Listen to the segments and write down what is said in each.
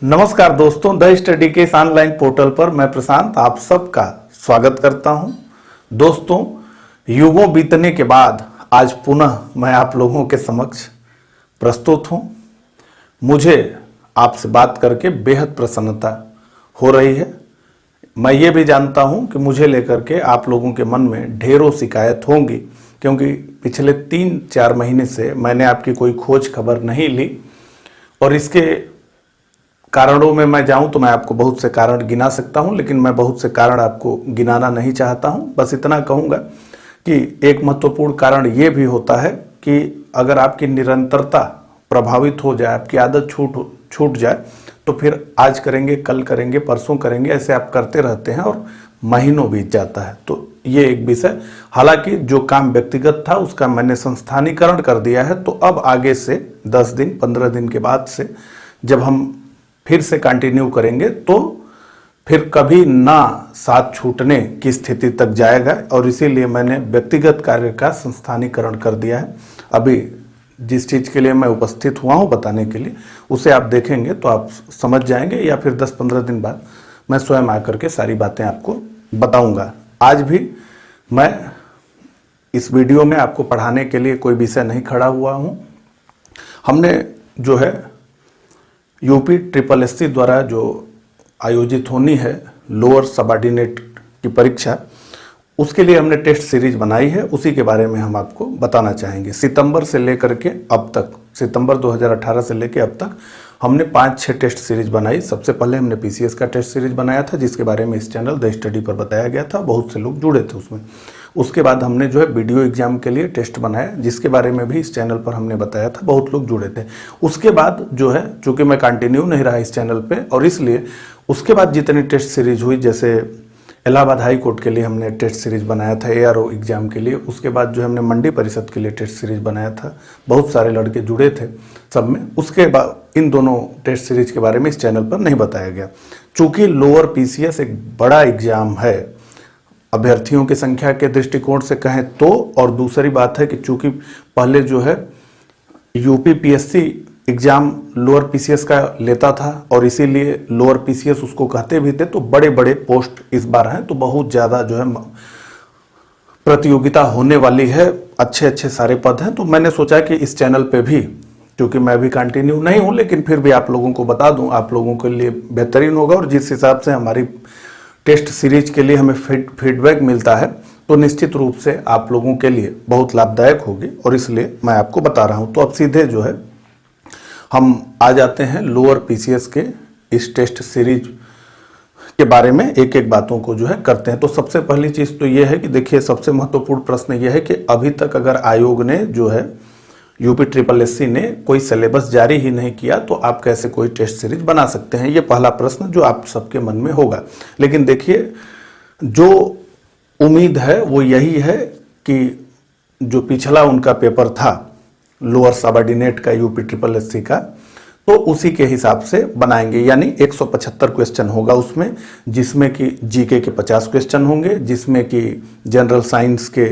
नमस्कार दोस्तों, the study के इस ऑनलाइन पोर्टल पर मैं प्रशांत आप सबका स्वागत करता हूं। दोस्तों, युगों बीतने के बाद आज पुनः मैं आप लोगों के समक्ष प्रस्तुत हूं। मुझे आपसे बात करके बेहद प्रसन्नता हो रही है। मैं ये भी जानता हूं कि मुझे लेकर के आप लोगों के मन में ढेरों शिकायत होंगी, क्योंकि पिछले 3-4 महीने से मैंने आपकी कोई खोज खबर नहीं ली और इसके कारणों में मैं जाऊं तो मैं आपको बहुत से कारण गिना सकता हूं, लेकिन मैं बहुत से कारण आपको गिनाना नहीं चाहता हूं। बस इतना कहूंगा कि एक महत्वपूर्ण कारण ये भी होता है कि अगर आपकी निरंतरता प्रभावित हो जाए, आपकी आदत छूट जाए, तो फिर आज करेंगे, कल करेंगे, परसों करेंगे, ऐसे आप करते रहते हैं और महीनों बीत जाता है। तो ये एक विषय, हालांकि जो काम व्यक्तिगत था उसका मैंने संस्थानीकरण कर दिया है। तो अब आगे से 10 दिन 15 दिन के बाद से जब हम फिर से कंटिन्यू करेंगे तो फिर कभी ना साथ छूटने की स्थिति तक जाएगा, और इसीलिए मैंने व्यक्तिगत कार्य का संस्थानीकरण कर दिया है। अभी जिस चीज़ के लिए मैं उपस्थित हुआ हूँ बताने के लिए, उसे आप देखेंगे तो आप समझ जाएंगे, या फिर 10-15 दिन बाद मैं स्वयं आकर के सारी बातें आपको बताऊंगा। आज भी मैं इस वीडियो में आपको पढ़ाने के लिए कोई विषय नहीं खड़ा हुआ हूँ। हमने जो है यूपी SSSC द्वारा जो आयोजित होनी है लोअर सबऑर्डिनेट की परीक्षा, उसके लिए हमने टेस्ट सीरीज बनाई है। उसी के बारे में हम आपको बताना चाहेंगे। सितंबर से लेकर के अब तक, सितंबर 2018 से लेकर अब तक हमने 5-6 टेस्ट सीरीज बनाई। सबसे पहले हमने PCS का टेस्ट सीरीज बनाया था, जिसके बारे में इस चैनल द स्टडी पर बताया गया था, बहुत से लोग जुड़े थे उसमें। उसके बाद हमने जो है वीडियो एग्जाम के लिए टेस्ट बनाया, जिसके बारे में भी इस चैनल पर हमने बताया था, बहुत लोग जुड़े थे। उसके बाद जो है, चूंकि मैं कंटिन्यू नहीं रहा इस चैनल पे, और इसलिए उसके बाद जितनी टेस्ट सीरीज हुई, जैसे इलाहाबाद हाई कोर्ट के लिए हमने टेस्ट सीरीज बनाया था, ARO एग्जाम के लिए, उसके बाद जो हमने मंडी परिषद के लिए टेस्ट सीरीज बनाया था, बहुत सारे लड़के जुड़े थे सब में। उसके बाद इन दोनों टेस्ट सीरीज के बारे में इस चैनल पर नहीं बताया गया। चूंकि लोअर PCS एक बड़ा एग्जाम है अभ्यर्थियों की संख्या के दृष्टिकोण से कहें तो, और दूसरी बात है कि चूंकि पहले जो है UP PSC exam lower PCS का लेता था, और इसीलिए लोअर PCS उसको कहते भी थे, तो बड़े बड़े पोस्ट इस बार हैं, तो बहुत ज़्यादा जो है प्रतियोगिता होने वाली है, अच्छे अच्छे सारे पद हैं। तो मैंने सोचा कि इस चैनल पे भी, क्योंकि मैं भी कंटिन्यू नहीं हूँ, लेकिन फिर भी आप लोगों को बता दूँ, आप लोगों के लिए बेहतरीन होगा। और जिस हिसाब से हमारी टेस्ट सीरीज के लिए हमें फीडबैक मिलता है, तो निश्चित रूप से आप लोगों के लिए बहुत लाभदायक होगी, और इसलिए मैं आपको बता रहा हूं। तो अब सीधे जो है हम आ जाते हैं लोअर PCS के इस टेस्ट सीरीज के बारे में, एक एक बातों को जो है करते हैं। तो सबसे पहली चीज़ तो ये है कि देखिए, सबसे महत्वपूर्ण प्रश्न ये है कि अभी तक अगर आयोग ने जो है यूपी SSSC ने कोई सिलेबस जारी ही नहीं किया, तो आप कैसे कोई टेस्ट सीरीज बना सकते हैं? ये पहला प्रश्न जो आप सबके मन में होगा। लेकिन देखिए, जो उम्मीद है वो यही है कि जो पिछला उनका पेपर था लोअर सबऑर्डिनेट का यूपी SSSC का, तो उसी के हिसाब से बनाएंगे। यानी 175 क्वेश्चन होगा उसमें, जिसमें कि GK के 50 क्वेश्चन होंगे, जिसमें कि जनरल साइंस के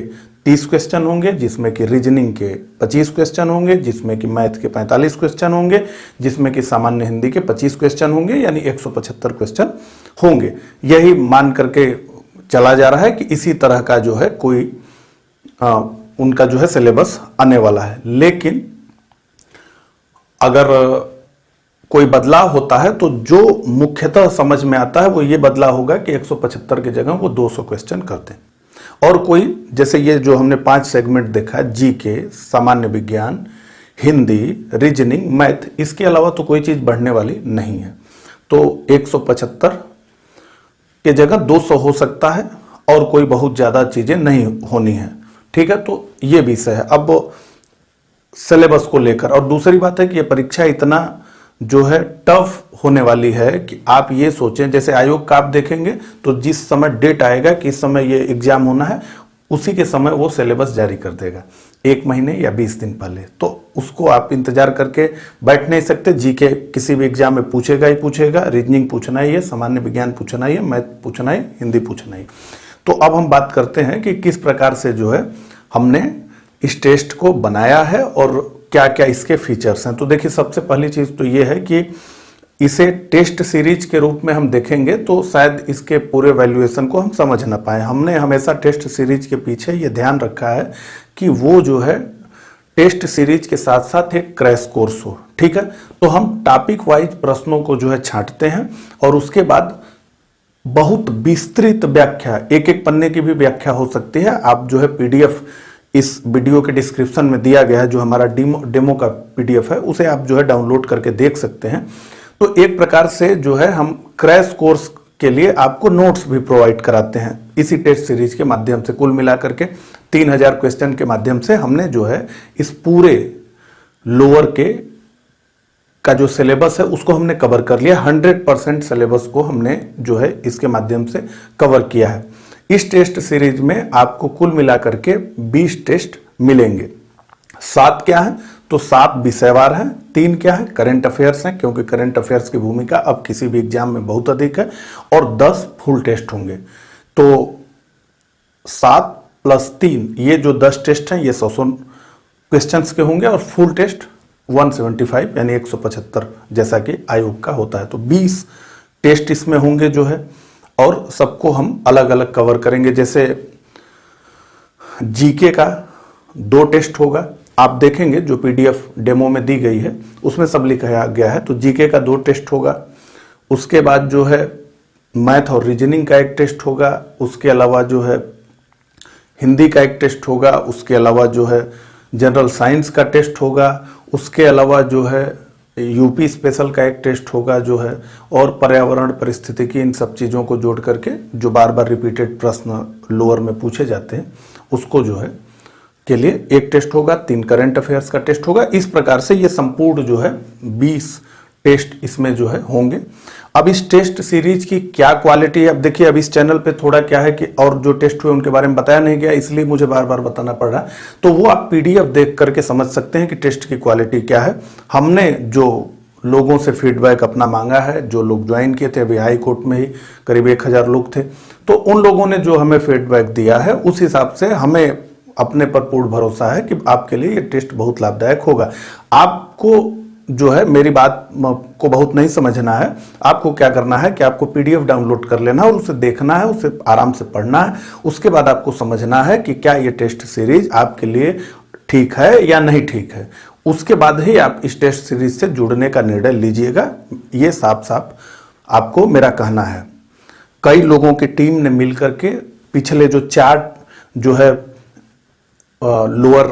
30 क्वेश्चन होंगे, जिसमें कि रीजनिंग के 25 क्वेश्चन होंगे, जिसमें कि मैथ के 45 क्वेश्चन होंगे, जिसमें कि सामान्य हिंदी के 25 क्वेश्चन होंगे, यानी 175 क्वेश्चन होंगे। यही मान करके चला जा रहा है कि इसी तरह का जो है कोई उनका जो है सिलेबस आने वाला है। लेकिन अगर कोई बदलाव होता है, तो जो मुख्यतः समझ में आता है वो ये बदलाव होगा कि 175 की जगह वो 200 क्वेश्चन करते हैं। और कोई, जैसे ये जो हमने 5 सेगमेंट देखा है, GK, सामान्य विज्ञान, हिंदी, रीजनिंग, मैथ, इसके अलावा तो कोई चीज़ बढ़ने वाली नहीं है। तो 175 के जगह 200 हो सकता है, और कोई बहुत ज़्यादा चीज़ें नहीं होनी है। ठीक है, तो ये विषय है अब सिलेबस को लेकर। और दूसरी बात है कि ये परीक्षा इतना जो है टफ होने वाली है कि आप ये सोचें, जैसे आयोग का आप देखेंगे तो जिस समय डेट आएगा कि इस समय ये एग्जाम होना है, उसी के समय वो सिलेबस जारी कर देगा, 1 महीने या 20 दिन पहले। तो उसको आप इंतजार करके बैठ नहीं सकते। GK किसी भी एग्जाम में पूछेगा ही पूछेगा, रीजनिंग पूछना ही है, सामान्य विज्ञान पूछना ही है, मैथ पूछना ही, हिंदी पूछना ही। तो अब हम बात करते हैं कि किस प्रकार से जो है हमने इस टेस्ट को बनाया है और क्या क्या इसके फीचर्स हैं। तो देखिए, सबसे पहली चीज़ तो ये है कि इसे टेस्ट सीरीज के रूप में हम देखेंगे तो शायद इसके पूरे वैल्यूएशन को हम समझ ना पाए। हमने हमेशा टेस्ट सीरीज के पीछे ये ध्यान रखा है कि वो जो है टेस्ट सीरीज के साथ साथ एक क्रैश कोर्स हो। ठीक है, तो हम टॉपिक वाइज प्रश्नों को जो है छांटते हैं और उसके बाद बहुत विस्तृत व्याख्या, एक एक पन्ने की भी व्याख्या हो सकती है। आप जो है पीडीएफ इस वीडियो के डिस्क्रिप्शन में दिया गया है, जो हमारा डेमो का पीडीएफ है, उसे आप जो है डाउनलोड करके देख सकते हैं। तो एक प्रकार से जो है हम क्रैश कोर्स के लिए आपको नोट्स भी प्रोवाइड कराते हैं इसी टेस्ट सीरीज के माध्यम से। कुल मिलाकर के 3000 क्वेश्चन के माध्यम से हमने जो है इस पूरे लोअर के का जो सिलेबस है उसको हमने कवर कर लिया। 100% सिलेबस को हमने जो है इसके माध्यम से कवर किया है। इस टेस्ट सीरीज में आपको कुल मिलाकर के 20 टेस्ट मिलेंगे। 7 क्या है तो 7 विषयवार हैं, 3 क्या है करंट अफेयर्स हैं, क्योंकि करंट अफेयर्स की भूमिका अब किसी भी एग्जाम में बहुत अधिक है, और 10 फुल टेस्ट होंगे। तो 7 + 3 ये जो 10 टेस्ट हैं ये 100 क्वेश्चंस के होंगे, और फुल टेस्ट 175 यानी 175 जैसा कि आयोग का होता है। तो 20 टेस्ट इसमें होंगे जो है, और सबको हम अलग अलग कवर करेंगे। जैसे जीके का 2 टेस्ट होगा, आप देखेंगे जो पीडीएफ डेमो में दी गई है उसमें सब लिखा गया है। तो जीके का 2 टेस्ट होगा, उसके बाद जो है मैथ और रीजनिंग का 1 टेस्ट होगा, उसके अलावा जो है हिंदी का 1 टेस्ट होगा, उसके अलावा जो है जनरल साइंस का टेस्ट होगा, उसके अलावा जो है यूपी स्पेशल का 1 टेस्ट होगा जो है, और पर्यावरण परिस्थितिकी इन सब चीज़ों को जोड़ करके जो बार बार रिपीटेड प्रश्न लोअर में पूछे जाते हैं उसको जो है के लिए 1 टेस्ट होगा, 3 करंट अफेयर्स का टेस्ट होगा। इस प्रकार से ये संपूर्ण जो है 20 टेस्ट इसमें जो है होंगे। अब इस टेस्ट सीरीज की क्या क्वालिटी है, अब देखिए अब इस चैनल पे थोड़ा क्या है कि और जो टेस्ट हुए उनके बारे में बताया नहीं गया, इसलिए मुझे बार बार बताना पड़ रहा है। तो वो आप पीडीएफ देख करके समझ सकते हैं कि टेस्ट की क्वालिटी क्या है। हमने जो लोगों से फीडबैक अपना मांगा है, जो लोग ज्वाइन किए थे, अभी हाई कोर्ट में ही करीब 1000 लोग थे, तो उन लोगों ने जो हमें फीडबैक दिया है उस हिसाब से हमें अपने पर पूर्ण भरोसा है कि आपके लिए ये टेस्ट बहुत लाभदायक होगा। आपको जो है मेरी बात को बहुत नहीं समझना है, आपको क्या करना है कि आपको पीडीएफ डाउनलोड कर लेना और उसे देखना है, उसे आराम से पढ़ना है। उसके बाद आपको समझना है कि क्या ये टेस्ट सीरीज आपके लिए ठीक है या नहीं ठीक है। उसके बाद ही आप इस टेस्ट सीरीज से जुड़ने का निर्णय लीजिएगा। ये साफ साफ आपको मेरा कहना है। कई लोगों की टीम ने मिलकर के पिछले जो 4 जो है लोअर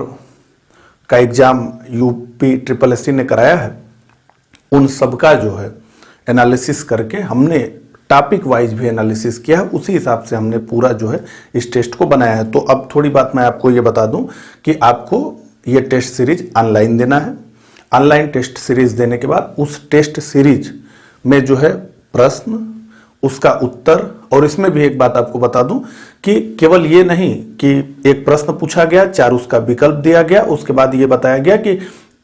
का एग्जाम यूपी SSSC ने कराया है, उन सबका जो है एनालिसिस करके हमने टॉपिक वाइज भी एनालिसिस किया है, उसी हिसाब से हमने पूरा जो है इस टेस्ट को बनाया है। तो अब थोड़ी बात मैं आपको ये बता दूं कि आपको ये टेस्ट सीरीज ऑनलाइन देना है। ऑनलाइन टेस्ट सीरीज देने के बाद उस टेस्ट सीरीज में जो है प्रश्न, उसका उत्तर, और इसमें भी एक बात आपको बता दूं कि केवल ये नहीं कि एक प्रश्न पूछा गया, 4 उसका विकल्प दिया गया, उसके बाद ये बताया गया कि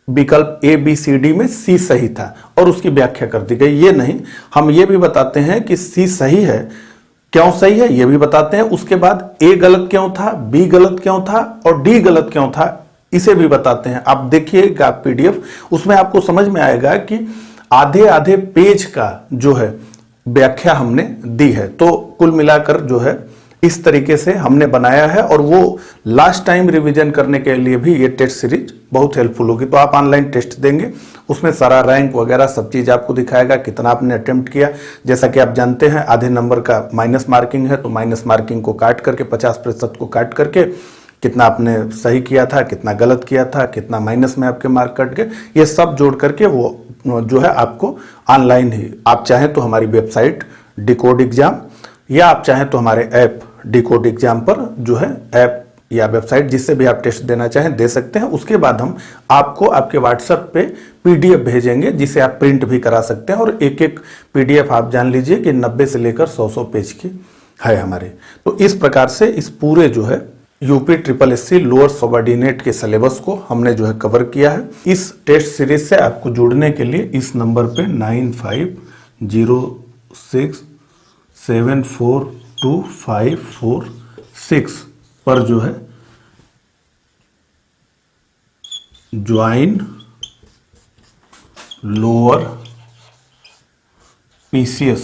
विकल्प A B C D में C सही था और उसकी व्याख्या कर दी गई। ये नहीं, हम ये भी बताते हैं कि C सही है, क्यों सही है ये भी बताते हैं। उसके बाद A गलत क्यों था, B गलत क्यों था और D गलत क्यों था, इसे भी बताते हैं। आप देखिएगा पीडीएफ, उसमें आपको समझ में आएगा कि आधे आधे पेज का जो है व्याख्या हमने दी है। तो कुल मिलाकर जो है इस तरीके से हमने बनाया है, और वो लास्ट टाइम रिवीजन करने के लिए भी ये टेस्ट सीरीज बहुत हेल्पफुल होगी। तो आप ऑनलाइन टेस्ट देंगे, उसमें सारा रैंक वगैरह सब चीज़ आपको दिखाएगा, कितना आपने अटेम्प्ट किया। जैसा कि आप जानते हैं आधे नंबर का माइनस मार्किंग है, तो माइनस मार्किंग को काट करके 50% को काट करके कितना आपने सही किया था, कितना गलत किया था, कितना माइनस में आपके मार्क कट गए, ये सब जोड़ करके वो जो है आपको ऑनलाइन ही, आप चाहें तो हमारी वेबसाइट डिकोड एग्जाम, या आप चाहें तो हमारे ऐप डिकोड एग्जाम पर जो है ऐप या वेबसाइट जिससे भी आप टेस्ट देना चाहें दे सकते हैं। उसके बाद हम आपको आपके व्हाट्सएप पे पीडीएफ भेजेंगे जिसे आप प्रिंट भी करा सकते हैं, और एक एक पीडीएफ आप जान लीजिए कि 90 से लेकर 100 पेज की है हमारे। तो इस प्रकार से इस पूरे जो है यूपी SSSC लोअर सबऑर्डिनेट के सिलेबस को हमने जो है कवर किया है। इस टेस्ट सीरीज से आपको जुड़ने के लिए इस नंबर पे 9506742546 पर जो है ज्वाइन लोअर PCS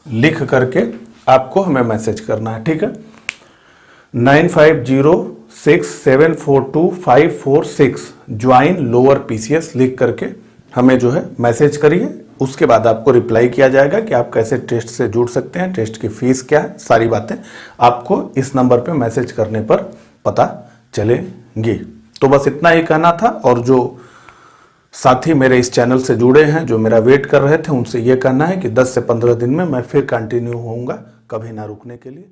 लिख करके आपको हमें मैसेज करना है, ठीक है। 9506742546 ज्वाइन लोअर PCS लिख करके हमें जो है मैसेज करिए। उसके बाद आपको रिप्लाई किया जाएगा कि आप कैसे टेस्ट से जुड़ सकते हैं, टेस्ट की फीस क्या है, सारी बातें आपको इस नंबर पे मैसेज करने पर पता चलेंगी। तो बस इतना ही कहना था। और जो साथी मेरे इस चैनल से जुड़े हैं, जो मेरा वेट कर रहे थे, उनसे ये कहना है कि 10 से 15 दिन में मैं फिर कंटिन्यू होऊंगा, कभी ना रुकने के लिए।